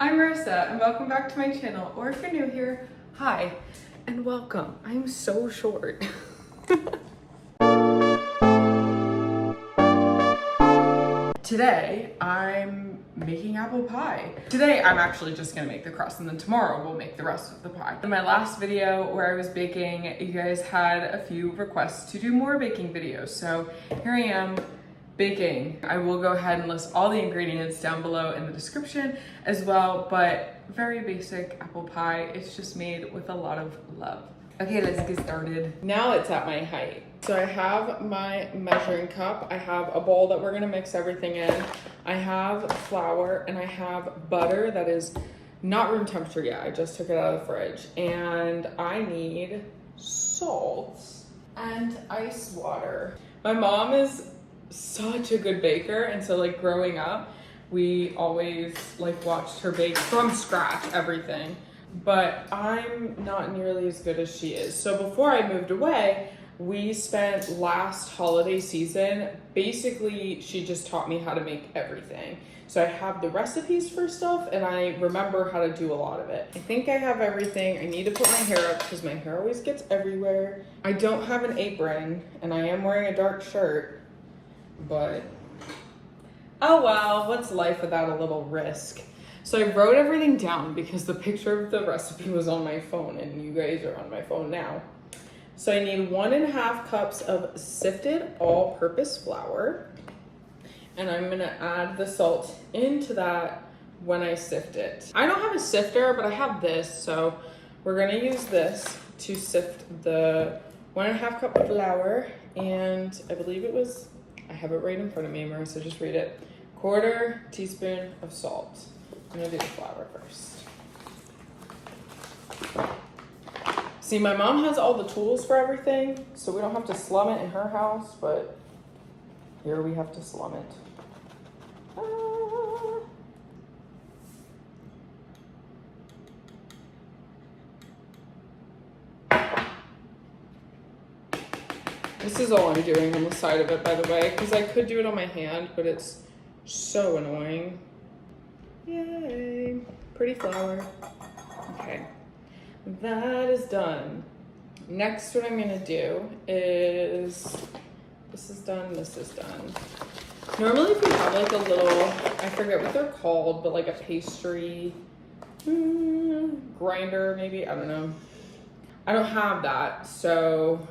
I'm Marissa and welcome back to my channel, or if you're new here, hi and welcome. I'm so short. Today I'm making apple pie. Today I'm actually just gonna make the crust and then tomorrow we'll make the rest of the pie. In my last video where I was baking, you guys had a few requests to do more baking videos. So here I am baking. I will go ahead and list all the ingredients down below in the description as well, but very basic apple pie. It's just made with a lot of love. Okay, let's get started. Now it's at my height. So I have my measuring cup. I have a bowl that we're gonna mix everything in. I have flour and I have butter that is not room temperature yet. I just took it out of the fridge. And I need salt and ice water. My mom is such a good baker, and so like growing up we always like watched her bake from scratch everything, but I'm not nearly as good as she is. So before I moved away, we spent last holiday season, basically she just taught me how to make everything. So I have the recipes for stuff and I remember how to do a lot of it. I think I have everything. I need to put my hair up because my hair always gets everywhere. I don't have an apron and I am wearing a dark shirt. But, oh well, what's life without a little risk? So I wrote everything down because the picture of the recipe was on my phone and you guys are on my phone now. So I need 1.5 cups of sifted all-purpose flour. And I'm gonna add the salt into that when I sift it. I don't have a sifter, but I have this. So we're gonna use this to sift the 1.5 cup of flour. And I believe it was, I have it right in front of me, Marissa, just read it. 1/4 teaspoon of salt. I'm gonna do the flour first. See, my mom has all the tools for everything, so we don't have to slum it in her house, but here we have to slum it. This is all I'm doing on the side of it, by the way, because I could do it on my hand, but it's so annoying. Yay, pretty flour. Okay, that is done. Next, what I'm gonna do is, this is done, this is done. Normally if you have like a little, I forget what they're called, but like a pastry grinder maybe, I don't know. I don't have that, so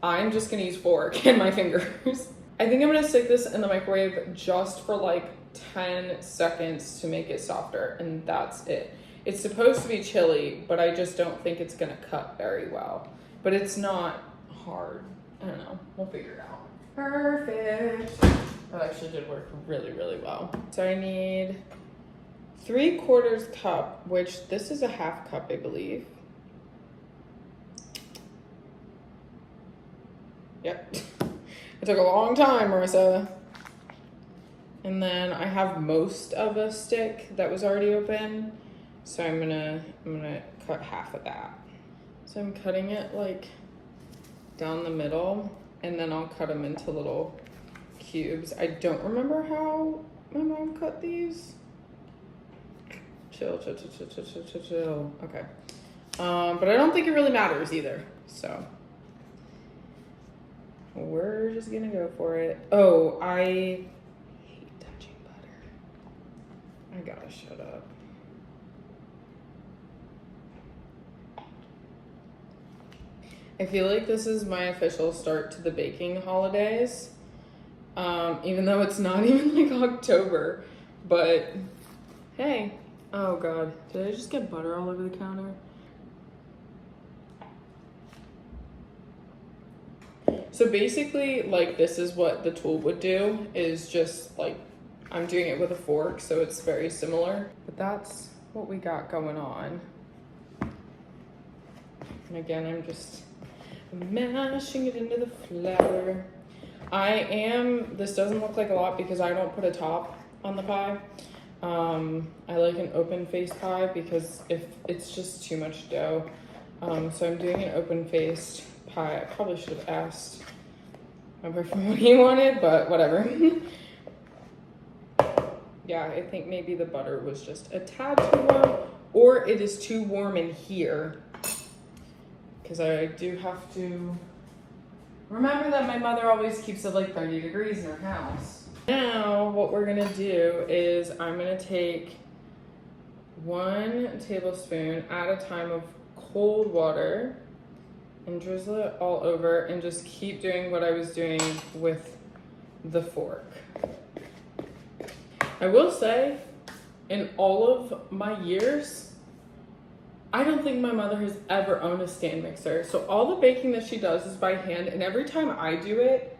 I'm just gonna use fork and my fingers. I think I'm gonna stick this in the microwave just for like 10 seconds to make it softer, and that's it. It's supposed to be chili, but I just don't think it's gonna cut very well. But it's not hard. I don't know, we'll figure it out. Perfect. That actually did work really, really well. So I need 3/4 cup, which this is a 1/2 cup, I believe. Yep, it took a long time, Marissa. And then I have most of a stick that was already open, so I'm gonna cut half of that. So I'm cutting it like down the middle, and then I'll cut them into little cubes. I don't remember how my mom cut these. Chill. Okay, but I don't think it really matters either, so we're just gonna go for it. Oh, I hate touching butter. I gotta shut up. I feel like this is my official start to the baking holidays, even though it's not even like October, but hey. Oh God, did I just get butter all over the counter? So basically, like, this is what the tool would do, is just like, I'm doing it with a fork, so it's very similar, but that's what we got going on. And again, I'm just mashing it into the flour. This doesn't look like a lot because I don't put a top on the pie. I like an open face pie because if it's just too much dough. So I'm doing an open faced pie. I probably should have asked my boyfriend what he wanted, but whatever. Yeah, I think maybe the butter was just a tad too warm, or it is too warm in here. Because I do have to remember that my mother always keeps it like 30 degrees in her house. Now, what we're gonna do is I'm gonna take 1 tablespoon at a time of cold water and drizzle it all over and just keep doing what I was doing with the fork. I will say, in all of my years, I don't think my mother has ever owned a stand mixer. So all the baking that she does is by hand, and every time I do it,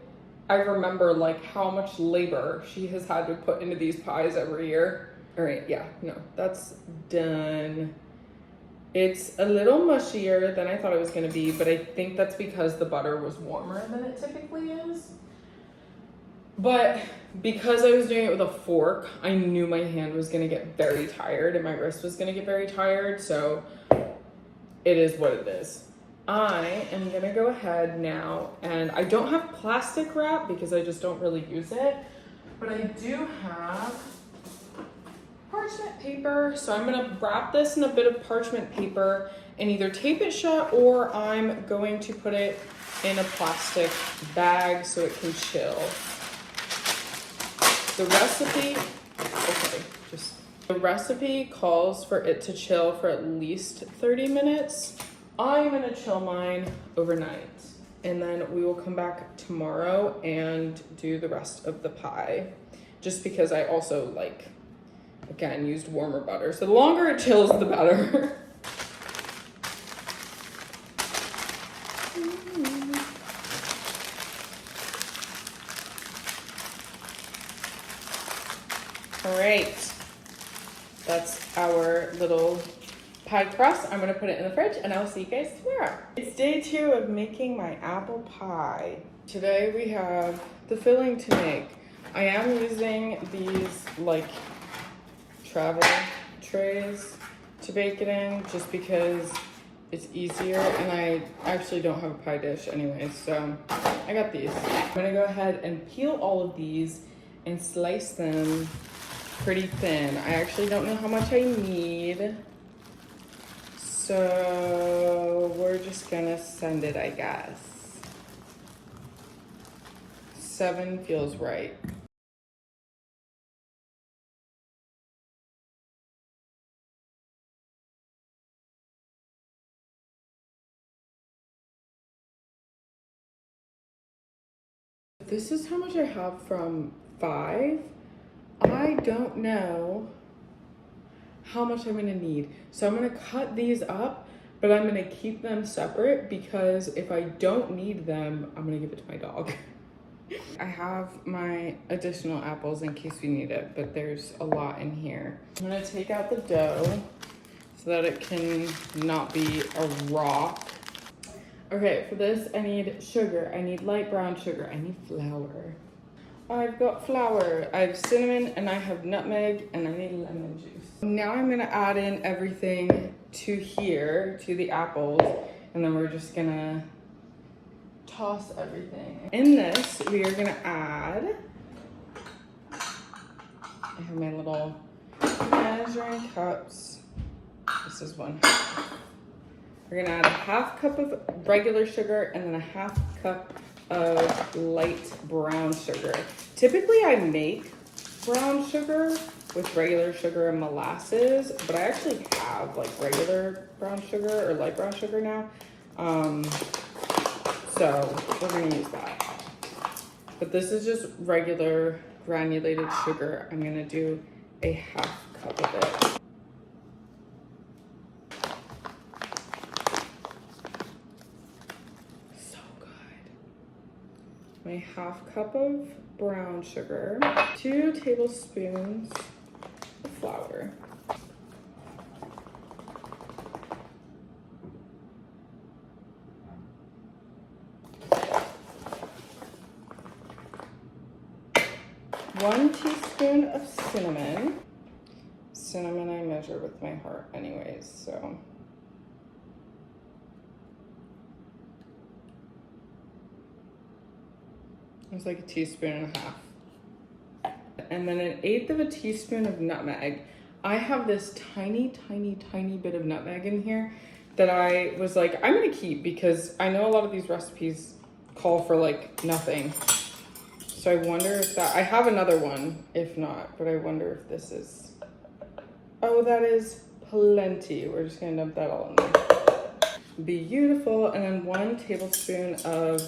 I remember like how much labor she has had to put into these pies every year. All right, yeah, no, that's done. It's a little mushier than I thought it was gonna be, but I think that's because the butter was warmer than it typically is. But because I was doing it with a fork, I knew my hand was gonna get very tired and my wrist was gonna get very tired, so it is what it is. I am gonna go ahead now, and I don't have plastic wrap because I just don't really use it, but I do have parchment paper. So I'm gonna wrap this in a bit of parchment paper and either tape it shut, or I'm going to put it in a plastic bag so it can chill. The recipe calls for it to chill for at least 30 minutes. I'm gonna chill mine overnight, and then we will come back tomorrow and do the rest of the pie, just because I also again, used warmer butter. So the longer it chills, the better. All right, that's our little pie crust. I'm gonna put it in the fridge and I'll see you guys tomorrow. It's day 2 of making my apple pie. Today we have the filling to make. I am using these travel trays to bake it in just because it's easier, and I actually don't have a pie dish anyway, so I got these. I'm gonna go ahead and peel all of these and slice them pretty thin. I actually don't know how much I need, so we're just gonna send it, I guess. 7 feels right. This is how much I have from 5. I don't know how much I'm gonna need. So I'm gonna cut these up, but I'm gonna keep them separate because if I don't need them, I'm gonna give it to my dog. I have my additional apples in case we need it, but there's a lot in here. I'm gonna take out the dough so that it can not be a rock. Okay, for this I need sugar, I need light brown sugar, I need flour. I've got flour, I have cinnamon, and I have nutmeg, and I need lemon juice. Now I'm gonna add in everything to here, to the apples, and then we're just gonna toss everything. In this, we are gonna add, I have my little measuring cups. This is 1/2. We're gonna add a 1/2 cup of regular sugar and then a 1/2 cup of light brown sugar. Typically I make brown sugar with regular sugar and molasses, but I actually have regular brown sugar or light brown sugar now. So we're gonna use that. But this is just regular granulated sugar. I'm gonna do a 1/2 cup of it. My 1/2 cup of brown sugar, 2 tablespoons of flour. One teaspoon of cinnamon. Cinnamon I measure with my heart anyways, so. It's like a teaspoon and a half. And then 1/8 of a teaspoon of nutmeg. I have this tiny bit of nutmeg in here that I was like, I'm gonna keep because I know a lot of these recipes call for like nothing. So I wonder if that, I have another one, if not, but I wonder if this is, oh, that is plenty. We're just gonna dump that all in there. Beautiful. And then 1 tablespoon of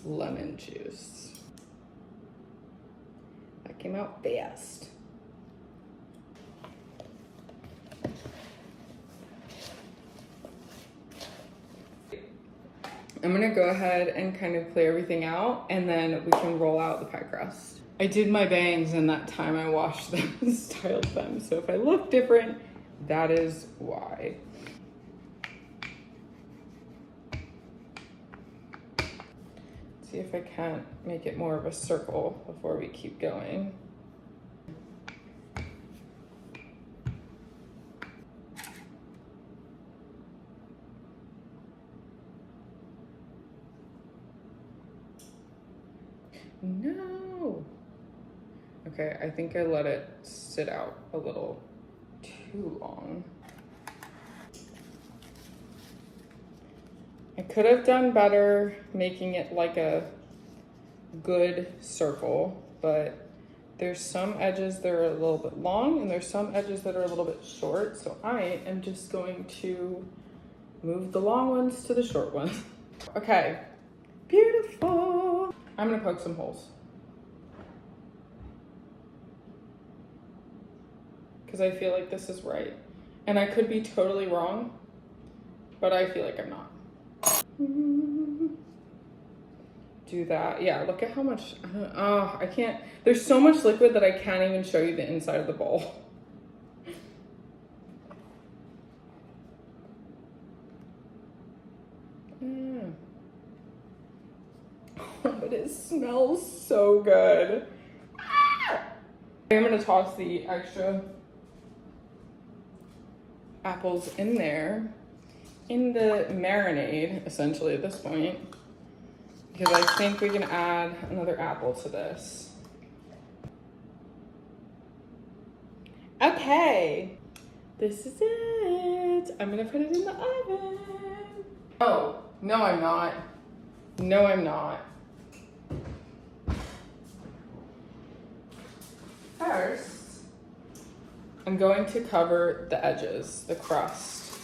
lemon juice. That came out fast. I'm gonna go ahead and kind of clear everything out and then we can roll out the pie crust. I did my bangs in that time I washed them and styled them. So if I look different, that is why. See if I can't make it more of a circle before we keep going. No. Okay, I think I let it sit out a little too long. I could have done better making it like a good circle, but there's some edges that are a little bit long and there's some edges that are a little bit short. So I am just going to move the long ones to the short ones. Okay, beautiful. I'm gonna poke some holes. Because I feel like this is right. And I could be totally wrong, but I feel like I'm not. Do that. Yeah, look at how much, I can't, there's so much liquid that I can't even show you the inside of the bowl. Oh, but it smells so good. I'm gonna toss the extra apples in there, in the marinade, essentially at this point, because I think we can add another apple to this. Okay, this is it. I'm gonna put it in the oven. Oh, no I'm not. No I'm not. First, I'm going to cover the edges, the crust.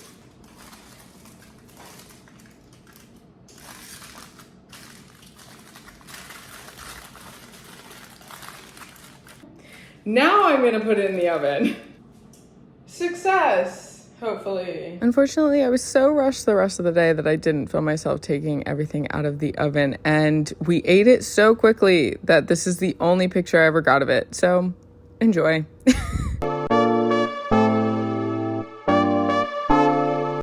Now I'm gonna put it in the oven. Success, hopefully. Unfortunately, I was so rushed the rest of the day that I didn't film myself taking everything out of the oven, and we ate it so quickly that this is the only picture I ever got of it. So enjoy.